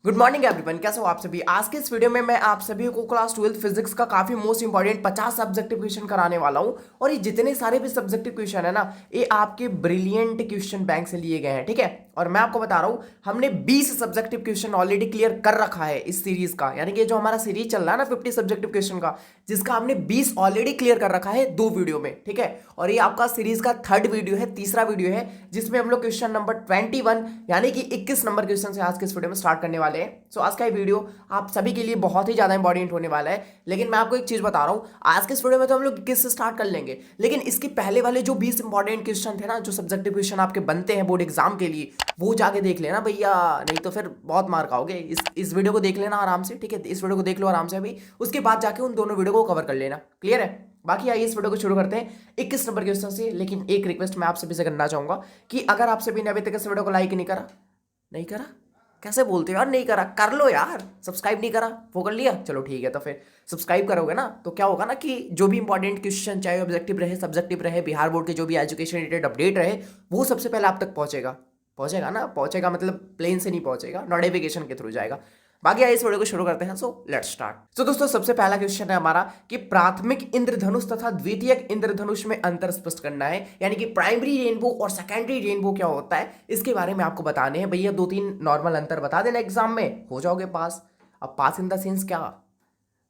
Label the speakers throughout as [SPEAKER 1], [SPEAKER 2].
[SPEAKER 1] Good morning everyone, कैसे हो आप सभी। आज के इस वीडियो में मैं आप सभी को क्लास 12 फिजिक्स का काफी मोस्ट इंपॉर्टेंट 50 सब्जेक्टिव क्वेश्चन कराने वाला हूं। और ये जितने सारे भी सब्जेक्टिव क्वेश्चन है ना, ये आपके ब्रिलियंट क्वेश्चन बैंक से लिए गए हैं, ठीक है। और मैं आपको बता रहा हूं, हमने 20 सब्जेक्टिव क्वेश्चन ऑलरेडी क्लियर कर रखा है इस सीरीज का, यानी कि जो हमारा सीरीज चल रहा है ना 50 सब्जेक्टिव क्वेश्चन का, जिसका हमने 20 ऑलरेडी क्लियर कर रखा है 2 वीडियो में, ठीक है। और ये आपका सीरीज का थर्ड वीडियो है, तीसरा वीडियो है, जिसमें हम लोग क्वेश्चन नंबर 21 यानी कि 21 नंबर क्वेश्चन से आज के इस वीडियो में स्टार्ट करने वाले हैं। सो आज का ये वीडियो आप सभी के लिए बहुत ही ज्यादा इंपॉर्टेंट होने वाला है। लेकिन मैं आपको एक चीज बता रहा हूं, आज के इस वीडियो में तो हम लोग 21 से स्टार्ट कर लेंगे, लेकिन इसके पहले वाले जो 20 इंपॉर्टेंट क्वेश्चन थे ना, जो सब्जेक्टिव क्वेश्चन आपके बनते हैं बोर्ड एग्जाम के लिए, वो जाके देख लेना भैया, नहीं तो फिर बहुत मार खाओगे। इस वीडियो को देख लेना आराम से, ठीक है। इस वीडियो को देख लो आराम से अभी, उसके बाद जाके उन दोनों वीडियो को कवर कर लेना। क्लियर है। बाकी आइए इस वीडियो को शुरू करते हैं 21 नंबर क्वेश्चन से। लेकिन एक रिक्वेस्ट मैं आप सभी से करना चाहूंगा कि अगर आप सभी ने अभी तक इस वीडियो को लाइक नहीं करा, कैसे बोलते हो यार, नहीं करा, कर लो यार। सब्सक्राइब नहीं करा, वो कर लिया, चलो ठीक है। तो फिर सब्सक्राइब करोगे ना, तो क्या होगा ना कि जो भी इंपॉर्टेंट क्वेश्चन, चाहे ऑब्जेक्टिव रहे, सब्जेक्टिव रहे, बिहार बोर्ड के जो भी एजुकेशन रिलेटेड अपडेट रहे, वो सबसे पहले आप तक पहुंचेगा। पहुंचेगा ना, पहुंचेगा मतलब प्लेन से नहीं पहुंचेगा, नोटिफिकेशन के थ्रू जाएगा। बाकी आइए इस वीडियो को शुरू करते हैं। So let's start. तो दोस्तों सबसे पहला क्वेश्चन है हमारा कि प्राथमिक इंद्रधनुष तथा द्वितीयक इंद्रधनुष में अंतर स्पष्ट करना है, यानी कि प्राइमरी रेनबो और सेकेंडरी रेनबो क्या होता है, इसके बारे में आपको बताने हैं। भैया 2-3 नॉर्मल अंतर बता देना, एग्जाम में हो जाओगे पास। अब पास इन द सेंस क्या,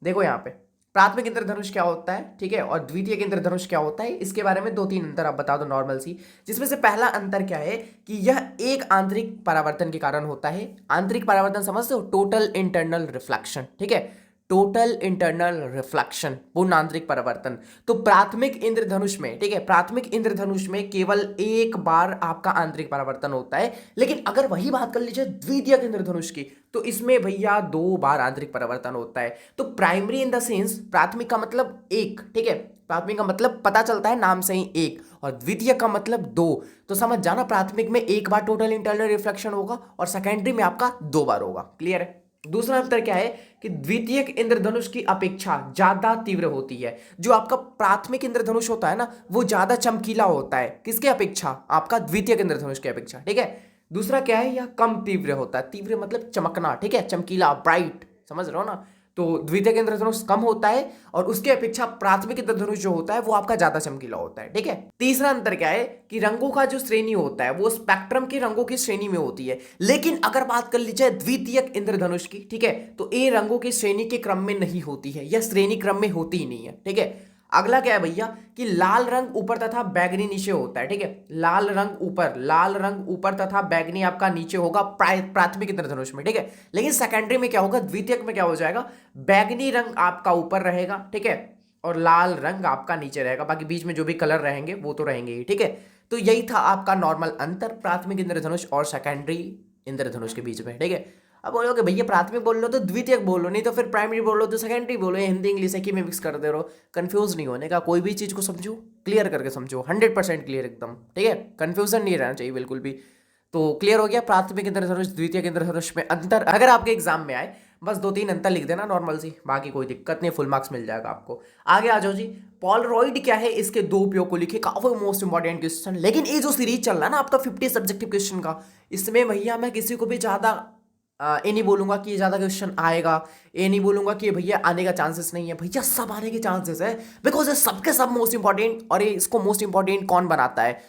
[SPEAKER 1] देखो यहाँ पे प्राथमिक इंद्रधनुष क्या होता है, ठीक है, और द्वितीयक इंद्रधनुष क्या होता है, इसके बारे में 2-3 अंतर आप बता दो नॉर्मल सी। जिसमें से पहला अंतर क्या है कि यह एक आंतरिक परावर्तन के कारण होता है। आंतरिक परावर्तन समझते हो, टोटल इंटरनल रिफ्लेक्शन, ठीक है, टोटल इंटरनल रिफ्लेक्शन, पूर्ण आंतरिक परावर्तन। तो प्राथमिक इंद्रधनुष में, ठीक है, प्राथमिक इंद्रधनुष में केवल एक बार आपका आंतरिक परावर्तन होता है। लेकिन अगर वही बात कर लीजिए द्वितीयक इंद्रधनुष की, तो इसमें भैया 2 बार आंतरिक परावर्तन होता है। तो प्राइमरी इन द सेंस, प्राथमिक का मतलब एक, ठीक है, प्राथमिक का मतलब पता चलता है नाम से ही एक, और द्वितीय का मतलब 2। तो समझ जाना, प्राथमिक में एक बार टोटल इंटरनल रिफ्लेक्शन होगा और सेकेंडरी में आपका 2 बार होगा। क्लियर है। दूसरा अंतर क्या है कि द्वितीयक इंद्रधनुष की अपेक्षा ज्यादा तीव्र होती है। जो आपका प्राथमिक इंद्रधनुष होता है ना, वो ज्यादा चमकीला होता है, किसके अपेक्षा, आपका द्वितीयक इंद्रधनुष की अपेक्षा, ठीक है। दूसरा क्या है, यह कम तीव्र होता है। तीव्र मतलब चमकना, ठीक है, चमकीला, ब्राइट, समझ रहे हो ना। तो द्वितीयक इंद्रधनुष कम होता है और उसके अपेक्षा प्राथमिक इंद्रधनुष जो होता है वो आपका ज्यादा चमकीला होता है, ठीक है। तीसरा अंतर क्या है कि रंगों का जो श्रेणी होता है वो स्पेक्ट्रम के रंगों की श्रेणी में होती है। लेकिन अगर बात कर लीजिए द्वितीयक इंद्रधनुष की, ठीक है, तो ये रंगों की श्रेणी के क्रम में नहीं होती है, यह श्रेणी क्रम में होती ही नहीं है, ठीक है। अगला क्या है भैया कि लाल रंग ऊपर तथा बैगनी नीचे होता है, ठीक है। लाल रंग ऊपर तथा बैगनी आपका नीचे होगा प्राथमिक इंद्रधनुष में, ठीक है। लेकिन सेकेंडरी में क्या होगा, द्वितीयक में क्या हो जाएगा, बैगनी रंग आपका ऊपर रहेगा, ठीक है, और लाल रंग आपका नीचे रहेगा। बाकी बीच में जो भी कलर रहेंगे वो तो रहेंगे ही, ठीक है। तो यही था आपका नॉर्मल अंतर प्राथमिक इंद्रधनुष और सेकेंडरी इंद्रधनुष के बीच में, ठीक है। अब बोलोगे भैया प्राथमिक बोल लो तो द्वितीयक बोलो, नहीं तो फिर प्राइमरी बोल लो तो सेकेंडरी बोलो, हिंदी इंग्लिश एक ही में मिक्स कर दे रहो। कंफ्यूज नहीं होने का, कोई भी चीज़ को समझो, क्लियर करके समझो, 100% क्लियर एकदम, ठीक है। कंफ्यूजन नहीं रहना चाहिए बिल्कुल भी। तो क्लियर हो गया प्राथमिक इंद्रधनुष द्वितीयक इंद्रधनुष में अंतर। अगर आपके एग्जाम में आए बस 2-3 अंतर लिख देना नॉर्मल सी, बाकी कोई दिक्कत नहीं, फुल मार्क्स मिल जाएगा आपको। आगे आ जाओ जी। पोलरॉइड क्या है, इसके 2 उपयोग को लिखे, काफी मोस्ट इंपॉर्टेंट क्वेश्चन। लेकिन ये जो सीरीज चल रहा है ना आपका 50 सब्जेक्टिव क्वेश्चन का, इसमें भैया मैं किसी को भी ज्यादा ये नहीं बोलूंगा कि ये ज्यादा क्वेश्चन आएगा, ये नहीं बोलूंगा कि भैया आने का चांसेस नहीं है, भैया सब आने के चांसेस है। बिकॉज ये सबके सब मोस्ट इंपॉर्टेंट, और ये इसको मोस्ट इंपॉर्टेंट कौन बनाता है,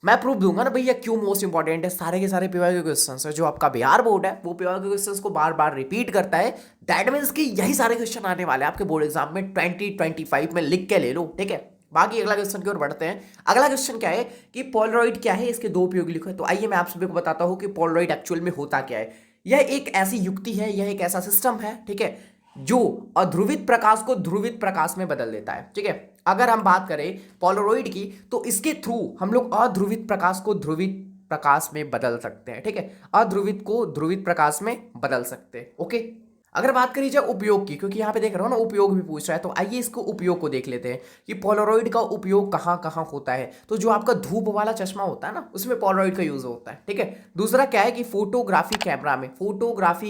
[SPEAKER 1] मैं प्रूफ दूंगा ना भैया क्यों मोस्ट इंपॉर्टेंट है। सारे के सारे पीवाई के क्वेश्चंस है, जो आपका बिहार बोर्ड है वो पीवाई के क्वेश्चंस को बार बार रिपीट करता है। दैट मीन्स कि यही सारे क्वेश्चन आने वाले हैं आपके बोर्ड एग्जाम में 2025 में, लिख के ले लो, ठीक है। बाकी अगला क्वेश्चन की ओर बढ़ते हैं। अगला क्वेश्चन क्या है कि पोलरॉइड क्या है, इसके 2 उपयोग लिखो है। तो आइए मैं आप सभी को बताता हूं कि पोलरॉइड एक्चुअल में होता क्या है। यह एक ऐसी युक्ति है, यह एक ऐसा सिस्टम है, ठीक है, जो अध्रुवित प्रकाश को ध्रुवित प्रकाश में बदल देता है, ठीक है। अगर हम बात करें पोलरॉइड की, तो इसके थ्रू हम लोग अध्रुवित प्रकाश को ध्रुवित प्रकाश में बदल सकते हैं, ठीक है, अध्रुवित को ध्रुवित प्रकाश में बदल सकते हैं, ओके। अगर बात करी जाए उपयोग की, क्योंकि यहाँ पे देख रहा हो ना उपयोग भी पूछ रहा है, तो आइए इसको उपयोग को देख लेते हैं कि पोलरॉइड का उपयोग कहाँ कहाँ होता है। तो जो आपका धूप वाला चश्मा होता है ना, उसमें पोलरॉइड का यूज होता है, ठीक है। दूसरा क्या है कि फोटोग्राफी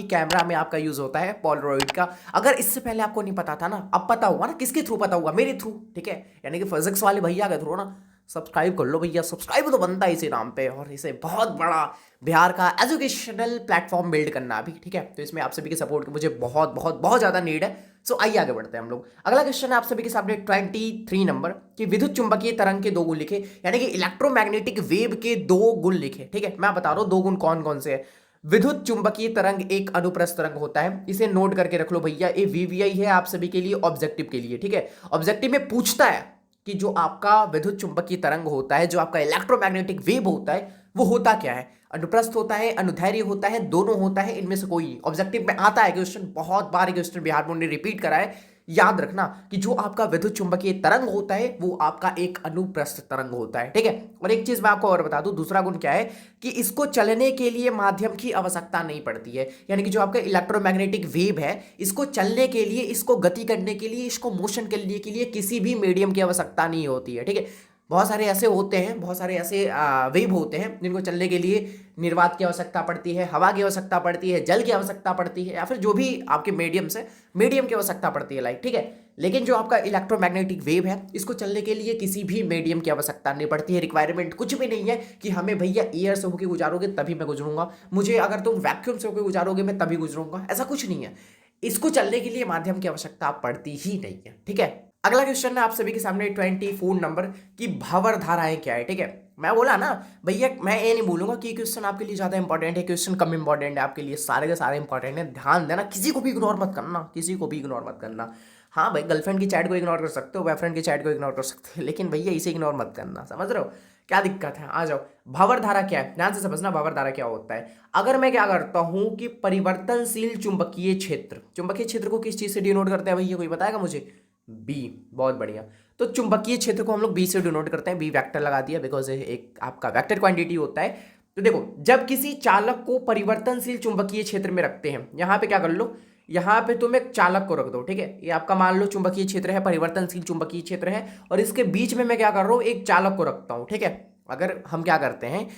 [SPEAKER 1] कैमरा में आपका यूज होता है पोलरॉइड का। अगर इससे पहले आपको नहीं पता था ना, अब पता हुआ ना, किसके थ्रू पता हुआ, मेरे थ्रू, ठीक है, यानी कि फिजिक्स वाले भैया के थ्रू ना। सब्सक्राइब कर लो भैया, सब्सक्राइब तो बनता है इसी नाम पे, और इसे बहुत बड़ा बिहार का एजुकेशनल प्लेटफॉर्म बिल्ड करना अभी, ठीक है। तो इसमें आप सभी के सपोर्ट की मुझे बहुत बहुत बहुत ज़्यादा नीड है। सो आइए आगे बढ़ते हैं हम लोग। अगला क्वेश्चन है आप सभी के सामने 23 नंबर कि विद्युत चुंबकीय तरंग के 2 गुण लिखे, यानी कि इलेक्ट्रोमैग्नेटिक वेव के 2 गुण लिखे, ठीक है। मैं बता रहा हूँ 2 गुण कौन कौन से हैं। विद्युत चुंबकीय तरंग एक अनुप्रस्थ तरंग होता है, इसे नोट करके रख लो भैया, ये वीवीआई है आप सभी के लिए ऑब्जेक्टिव के लिए, ठीक है। ऑब्जेक्टिव में पूछता है कि जो आपका विद्युत चुंबकीय तरंग होता है, जो आपका इलेक्ट्रोमैग्नेटिक वेव होता है, वो होता क्या है, अनुप्रस्थ होता है, अनुदैर्घ्य होता है, दोनों होता है, इनमें से कोई। ऑब्जेक्टिव में आता है क्वेश्चन, बहुत बार क्वेश्चन बिहार बोर्ड ने रिपीट करा है। याद रखना कि जो आपका विद्युत चुंबकीय तरंग होता है वो आपका एक अनुप्रस्थ तरंग होता है, ठीक है। और एक चीज मैं आपको और बता दूं, दूसरा गुण क्या है कि इसको चलने के लिए माध्यम की आवश्यकता नहीं पड़ती है, यानी कि जो आपका इलेक्ट्रोमैग्नेटिक वेव है, इसको चलने के लिए, इसको गति करने के लिए, इसको मोशन करने के लिए किसी भी मीडियम की आवश्यकता नहीं होती है, ठीक है। बहुत सारे ऐसे होते हैं, बहुत सारे ऐसे वेव होते हैं जिनको चलने के लिए निर्वात की आवश्यकता पड़ती है, हवा की आवश्यकता पड़ती है, जल की आवश्यकता पड़ती है, या फिर जो भी आपके मीडियम से मीडियम की आवश्यकता पड़ती है, लाइक, ठीक है। लेकिन जो आपका इलेक्ट्रोमैग्नेटिक वेव है, इसको चलने के लिए किसी भी मीडियम की आवश्यकता नहीं पड़ती है, रिक्वायरमेंट कुछ भी नहीं है कि हमें भैया एयर से होकर गुजारोगे तभी मैं गुजरूंगा, मुझे अगर तुम वैक्यूम से होकर गुजारोगे मैं तभी गुजरूंगा, ऐसा कुछ नहीं है। इसको चलने के लिए माध्यम की आवश्यकता पड़ती ही नहीं है, ठीक है। अगला क्वेश्चन है आप सभी के सामने 24 नंबर की भंवर धाराएं क्या है, ठीक है। मैं बोला ना भैया, मैं ये नहीं बोलूंगा कि क्वेश्चन आपके लिए ज्यादा इंपॉर्टेंट है, क्वेश्चन कम इंपॉर्टेंट है, आपके लिए सारे के सारे इंपॉर्टेंट है। ध्यान देना, किसी को भी इग्नोर मत करना, किसी को भी इग्नोर मत करना। हाँ भाई, गर्लफ्रेंड की चैट को इग्नोर कर सकते हो, बॉयफ्रेंड की चैट को इग्नोर कर सकते हो, लेकिन भैया इसे इग्नोर मत करना, समझ रहे हो क्या दिक्कत है। आ जाओ, भंवर धारा क्या है, ध्यान से समझना भंवर धारा क्या होता है। अगर मैं क्या करता हूं कि परिवर्तनशील चुंबकीय क्षेत्र, चुंबकीय क्षेत्र को किस चीज से डिनोट करते हैं भैया, कोई बताएगा मुझे। बी, बहुत बढ़िया। तो चुंबकीय क्षेत्र को हम लोग बी से डिनोट करते हैं, बी वेक्टर लगा दिया, बिकॉज एक आपका वेक्टर क्वांटिटी होता है। तो देखो, जब किसी चालक को परिवर्तनशील चुंबकीय क्षेत्र में रखते हैं, यहां पे क्या कर लो, यहां पे तुम एक चालक को रख दो, ठीक है। ये आपका मान लो चुंबकीय क्षेत्र है, परिवर्तनशील चुंबकीय क्षेत्र है, और इसके बीच में मैं क्या कर रहा हूं, एक चालक को रखता हूं, ठीक है। अगर हम क्या करते हैं,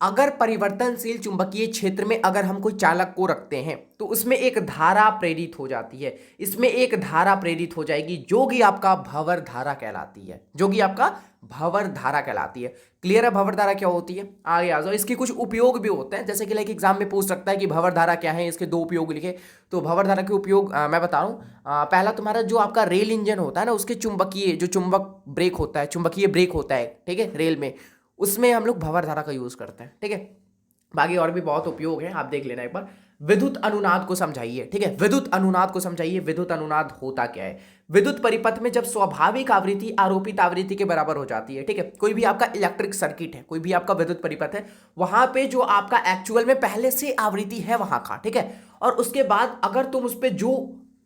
[SPEAKER 1] अगर परिवर्तनशील चुंबकीय क्षेत्र में अगर हम कोई चालक को रखते हैं तो उसमें एक धारा प्रेरित हो जाती है, इसमें एक धारा प्रेरित हो जाएगी जो कि आपका भंवर धारा कहलाती है, जो कि आपका भंवर धारा कहलाती है। क्लियर है भंवर धारा क्या होती है। आगे आ जाओ, इसके कुछ उपयोग भी होते हैं, जैसे कि लाइक एग्जाम में पूछ सकता है कि भंवर धारा क्या है, इसके 2 उपयोग लिखे। तो भंवर धारा के उपयोग मैं बता रहा हूँ। पहला तुम्हारा जो आपका रेल इंजन होता है ना, उसके चुंबकीय जो चुंबक ब्रेक होता है, चुंबकीय ब्रेक होता है, ठीक है, रेल में, उसमें हम लोग भंवर धारा का यूज करते हैं, ठीक है। बाकी और भी बहुत उपयोग है, आप देख लेना एक बार। विद्युत अनुनाद को समझाइए, ठीक है, विद्युत अनुनाद को समझाइए। विद्युत अनुनाद होता क्या है। विद्युत परिपथ में जब स्वाभाविक आवृत्ति आरोपित आवृत्ति के बराबर हो जाती है, ठीक है, कोई भी आपका इलेक्ट्रिक सर्किट है, कोई भी आपका विद्युत परिपथ है, वहां पे जो आपका एक्चुअल में पहले से आवृत्ति है वहां का, ठीक है, और उसके बाद अगर तुम उस पर जो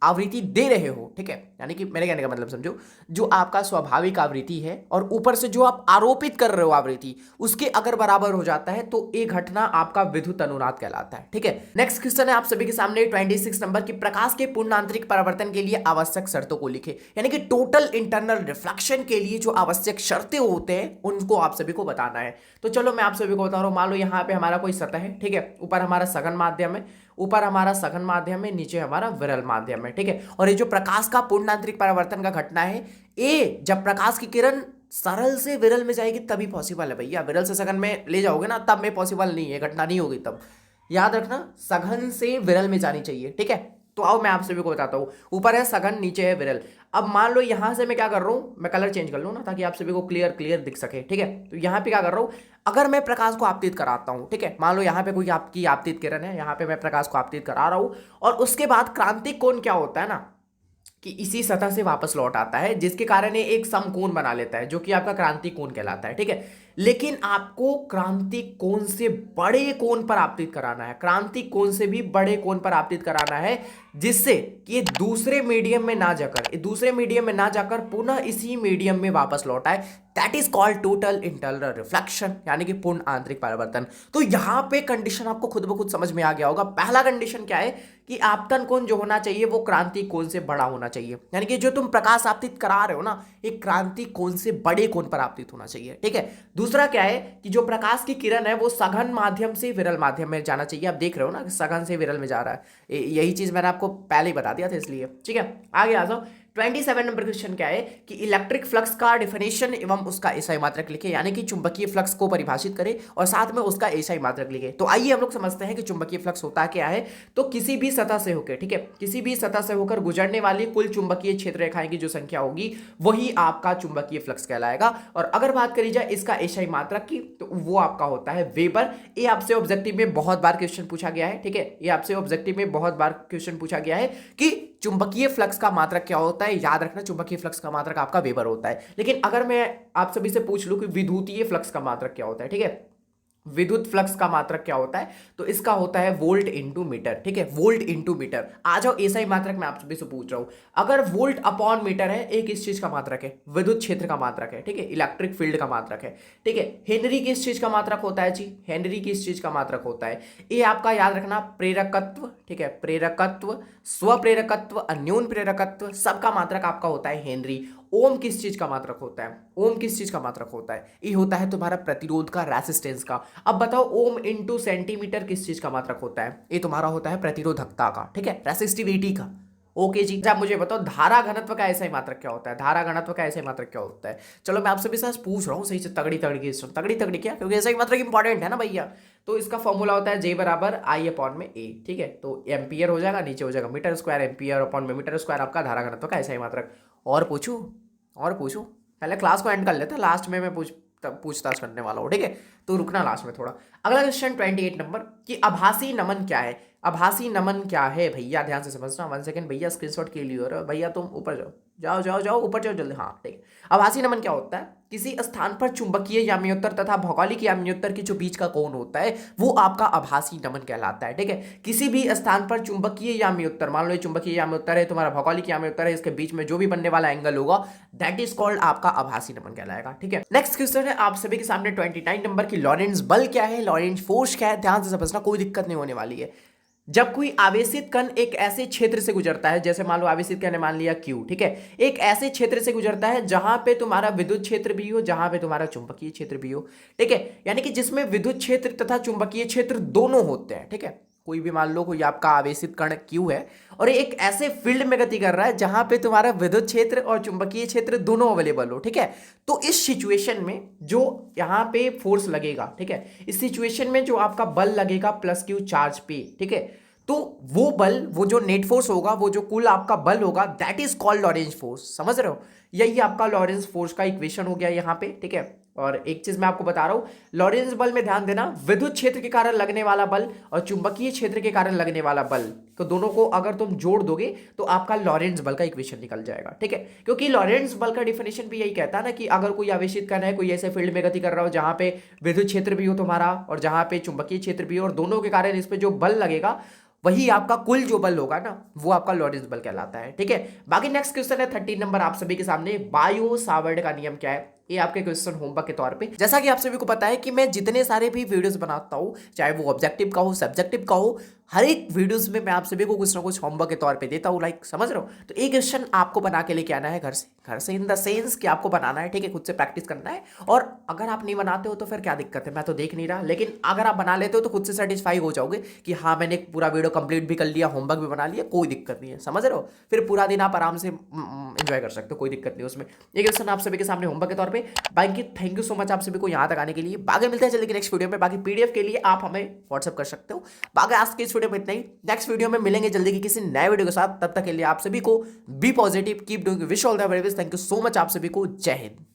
[SPEAKER 1] आवृत्ति दे रहे हो, ठीक है, यानी कि मेरे कहने का मतलब समझो, जो आपका स्वाभाविक आवृत्ति है और ऊपर से जो आप आरोपित कर रहे हो आवृत्ति, उसके अगर बराबर हो जाता है तो ये घटना आपका विद्युत अनुनाद कहलाता है, ठीक है। नेक्स्ट क्वेश्चन है आप सभी के सामने 26 नंबर की प्रकाश के पूर्ण आंतरिक परावर्तन के लिए आवश्यक शर्तों को लिखे, यानी कि टोटल इंटरनल रिफ्लेक्शन के लिए जो आवश्यक शर्तें होते हैं उनको आप सभी को बताना है। तो चलो मैं आप सभी को बता रहा हूं, मान लो यहाँ पे हमारा कोई सतह है, ठीक है, ऊपर हमारा सघन माध्यम है, ऊपर हमारा सघन माध्यम है, नीचे हमारा विरल माध्यम है, ठीक है। और ये जो प्रकाश का पूर्ण आंतरिक परावर्तन का घटना है, ये जब प्रकाश की किरण सरल से विरल में जाएगी तभी पॉसिबल है भैया, विरल से सघन में ले जाओगे ना तब में पॉसिबल नहीं है, घटना नहीं होगी तब। याद रखना, सघन से विरल में जानी चाहिए, ठीक है। तो आओ मैं आप सभी को बताता हूँ, ऊपर है सघन, नीचे है विरल। अब मान लो यहां से मैं क्या कर रहा हूं, मैं कलर चेंज कर लूं ना ताकि आप सभी को क्लियर दिख सके, ठीक है। तो यहां पे क्या कर रहा हूं, अगर मैं प्रकाश को आपतित कराता हूं, ठीक है, मान लो यहां पे कोई आपकी आपतित किरण है, यहां पे मैं प्रकाश को आपतित करा रहा हूं, और उसके बाद क्रांतिक कोण क्या होता है ना कि इसी सतह से वापस लौट आता है, जिसके कारण ये एक समकोण बना लेता है जो कि आपका क्रांतिक कोण कहलाता है, ठीक है। लेकिन आपको क्रांतिक कोण से बड़े कोण पर आपतित कराना है, क्रांतिक कोण से भी बड़े कोण पर आपतित कराना है, जिससे कि ये दूसरे मीडियम में ना जाकर पुनः इसी मीडियम में वापस लौट आए। That is called total internal reflection, यानी कि पूर्ण आंतरिक परावर्तन। तो यहां पे कंडीशन आपको खुद ब खुद समझ में आ गया होगा। पहला कंडीशन क्या है कि आपतन कोण जो होना चाहिए वो क्रांतिक कोण से बड़ा होना चाहिए, यानी कि जो तुम प्रकाश आपतित करा रहे हो ना, एक क्रांतिक कोण से बड़े कोण पर आपतित होना चाहिए, ठीक है। दूसरा क्या है कि जो प्रकाश की किरण है वो सघन माध्यम से विरल माध्यम में जाना चाहिए। आप देख रहे हो ना, सघन से विरल में जा रहा है, यही चीज मैंने आपको पहले ही बता दिया था, इसलिए ठीक है। आगे आ जाओ, 27 नंबर क्वेश्चन क्या है कि इलेक्ट्रिक फ्लक्स का डिफिनेशन एवं उसका एसआई मात्रक लिखे, यानी कि चुंबकीय फ्लक्स को परिभाषित करे और साथ में उसका एसआई मात्रक लिखे। तो आइए हम लोग समझते हैं कि चुंबकीय फ्लक्स होता क्या है। तो किसी भी सतह से होकर, ठीक है, किसी भी सतह से होकर गुजरने वाली कुल चुंबकीय क्षेत्र रेखाएं की जो संख्या होगी वही आपका चुंबकीय फ्लक्स कहलाएगा। और अगर बात करी जाए इसका एसआई मात्रक की तो वो आपका होता है वेबर। ये आपसे ऑब्जेक्टिव में बहुत बार क्वेश्चन पूछा गया है, ठीक है, ये आपसे ऑब्जेक्टिव में बहुत बार क्वेश्चन पूछा गया है कि चुंबकीय फ्लक्स का मात्रक क्या होता है। याद रखना, चुंबकीय फ्लक्स का मात्रक आपका वेबर होता है। लेकिन अगर मैं आप सभी से पूछ लूं कि विद्युतीय फ्लक्स का मात्रक क्या होता है, ठीक है, विद्युत फ्लक्स का मात्रक क्या होता है, तो इसका होता है वोल्ट इंटू मीटर, ठीक है, वोल्ट इंटू मीटर। आ जाओ एसआई मात्रक मैं आप सभी से पूछ रहा हूं। अगर वोल्ट अपॉन मीटर है, एक इस चीज का मात्रक है, विद्युत क्षेत्र का मात्रक है, ठीक है, इलेक्ट्रिक फील्ड का मात्रक है, ठीक है। हेनरी किस चीज का मात्रक होता है जी, हेनरी किस चीज का मात्रक होता है, ये आपका याद रखना प्रेरकत्व, ठीक है, प्रेरकत्व, स्वप्रेरकत्व, अन्योन प्रेरकत्व, सबका मात्रक आपका होता है हेनरी। ओम किस चीज का मात्रक होता है, ओम किस चीज का मात्रक होता है, ये होता है तुम्हारा प्रतिरोध का, रेसिस्टेंस का। अब बताओ ओम इंटू सेंटीमीटर किस चीज का मात्रक होता है, ये तुम्हारा होता है प्रतिरोधकता का, ठीक है, रेसिस्टिविटी का। ओके जी, जब मुझे बताओ धारा घनत्व का ऐसा ही मात्रक क्या होता है, धारा घनत्व का ऐसा ही मात्रक क्या होता है। चलो मैं आपसे भी सच पूछ रहा हूँ सही से, तगड़ी तगड़ी तगड़ी तगड़ी क्या, क्योंकि ऐसा ही मात्रक इंपॉर्टेंट है ना भैया। तो इसका फॉर्मूला होता है जे बराबर आई अपॉन में ए, ठीक है। तो एम्पियर हो जाएगा, नीचे हो जाएगा मीटर स्क्वायर, एम्पियर अपॉन में मीटर स्क्वायर, आपका धारा घनत्व का ऐसा ही मात्रक। और पूछूं, और पूछूं, पहले क्लास को एंड कर लेते हैं, लास्ट में मैं पूछताछ करने वाला हूँ, ठीक है, तो रुकना लास्ट में थोड़ा। अगला क्वेश्चन 28 नंबर कि आभासी नमन क्या है। आभासी नमन क्या है भैया, ध्यान से समझना। 1 सेकंड भैया, स्क्रीनशॉट के लिए हो रहा है भैया, तुम ऊपर जाओ जाओ जाओ जाओ ऊपर जाओ जल्दी, हाँ ठीक है। आभासी नमन क्या होता है, किसी स्थान पर चुंबकीय याम्योत्तर तथा भौगोलिक याम्योत्तर के जो बीच का कोण होता है वो आपका आभासी नमन कहलाता है, ठीक है। किसी भी स्थान पर चुंबकीय याम्योत्तर, मान लो ये चुंबकीय याम्योत्तर है, तुम्हारा भौगोलिक याम्योत्तर है, इसके बीच में जो भी बनने वाला एंगल होगा दैट इज कॉल्ड आपका आभासी नमन कहलाएगा, ठीक है। नेक्स्ट क्वेश्चन है आप सभी के सामने 29 नंबर की लॉरेंट्ज बल क्या है, लॉरेंट्ज फोर्स क्या है। ध्यान से समझना, कोई दिक्कत नहीं होने वाली है। जब कोई आवेशित कण एक ऐसे क्षेत्र से गुजरता है, जैसे मान लो आवेशित कण मान लिया Q, ठीक है, एक ऐसे क्षेत्र से गुजरता है जहां पे तुम्हारा विद्युत क्षेत्र भी हो, जहां पे तुम्हारा चुंबकीय क्षेत्र भी हो, ठीक है, यानी कि जिसमें विद्युत क्षेत्र तथा चुंबकीय क्षेत्र दोनों होते हैं, ठीक है। कोई भी मान लो कोई आपका आवेशित कण Q है और एक ऐसे फील्ड में गति कर रहा है जहां पे तुम्हारा विद्युत क्षेत्र और चुंबकीय क्षेत्र दोनों अवेलेबल हो, ठीक है। तो इस सिचुएशन में जो यहाँ पे फोर्स लगेगा, ठीक है, इस सिचुएशन में जो आपका बल लगेगा प्लस Q चार्ज पे, ठीक है, तो वो बल, वो जो नेट फोर्स होगा, वो जो कुल आपका बल होगा that is called Lorentz force. समझ रहे हो, यही आपका लॉरेंज फोर्स का इक्वेशन हो गया यहाँ पे, ठीक है। और एक चीज मैं आपको बता रहा हूं, लॉरेंज बल में ध्यान देना, विद्युत क्षेत्र के कारण लगने वाला बल और चुंबकीय क्षेत्र के कारण लगने वाला बल, तो दोनों को अगर तुम जोड़ दोगे तो आपका लॉरेंज बल का इक्वेशन निकल जाएगा, ठीक है। क्योंकि लॉरेंज बल का डिफिनेशन भी यही कहता है ना कि अगर कोई आवेशित कण है, कोई ऐसे फील्ड में गति कर रहा हो जहां पे विद्युत क्षेत्र भी हो तुम्हारा और जहां पे चुंबकीय क्षेत्र भी हो, और दोनों के कारण इस पे जो बल लगेगा वही आपका कुल जो बल होगा ना वो आपका लॉरेंज बल कहलाता है, ठीक है। बाकी नेक्स्ट क्वेश्चन है 13 नंबर आप सभी के सामने, बायो सावर्ट का नियम क्या है। ये आपके क्वेश्चन होमवर्क के तौर पे, जैसा कि आप सभी को पता है कि मैं जितने सारे भी वीडियोस बनाता हूँ, चाहे वो ऑब्जेक्टिव का हो, सब्जेक्टिव का हो, हर एक वीडियोस में मैं आप सभी को कुछ ना कुछ होमवर्क के तौर पे देता हूँ, लाइक समझ रहे हो। तो एक क्वेश्चन आपको बना के लेके आना है घर से इन द सेंस कि आपको बनाना है, ठीक है, खुद से प्रैक्टिस करना है। और अगर आप नहीं बनाते हो तो फिर क्या दिक्कत है, मैं तो देख नहीं रहा, लेकिन अगर आप बना लेते हो तो खुद से सेटिस्फाई हो जाओगे कि हाँ मैंने पूरा वीडियो कंप्लीट भी कर लिया, होमवर्क भी बना लिया, कोई दिक्कत नहीं है, समझ रहे हो। फिर पूरा दिन आप आराम से एंजॉय कर सकते हो, कोई दिक्कत नहीं उसमें। एक क्वेश्चन आप सभी के सामने होमवर्क के तौर पे। बाकी थैंक यू सो मच आप सभी को यहाँ तक आने के लिए। बाकी मिलते हैं जल्दी के नेक्स्ट वीडियो में। बाकी पीडीएफ के लिए आप हमें व्हाट्सअप कर सकते हो। बाकी आज के इस वीडियो में इतना ही, नेक्स्ट वीडियो में मिलेंगे जल्दी की किसी नए वीडियो के साथ। तब तक के लिए आप सभी को be positive, keep doing, wish all the very best. Thank you so much आप सभी को, जय हिंद।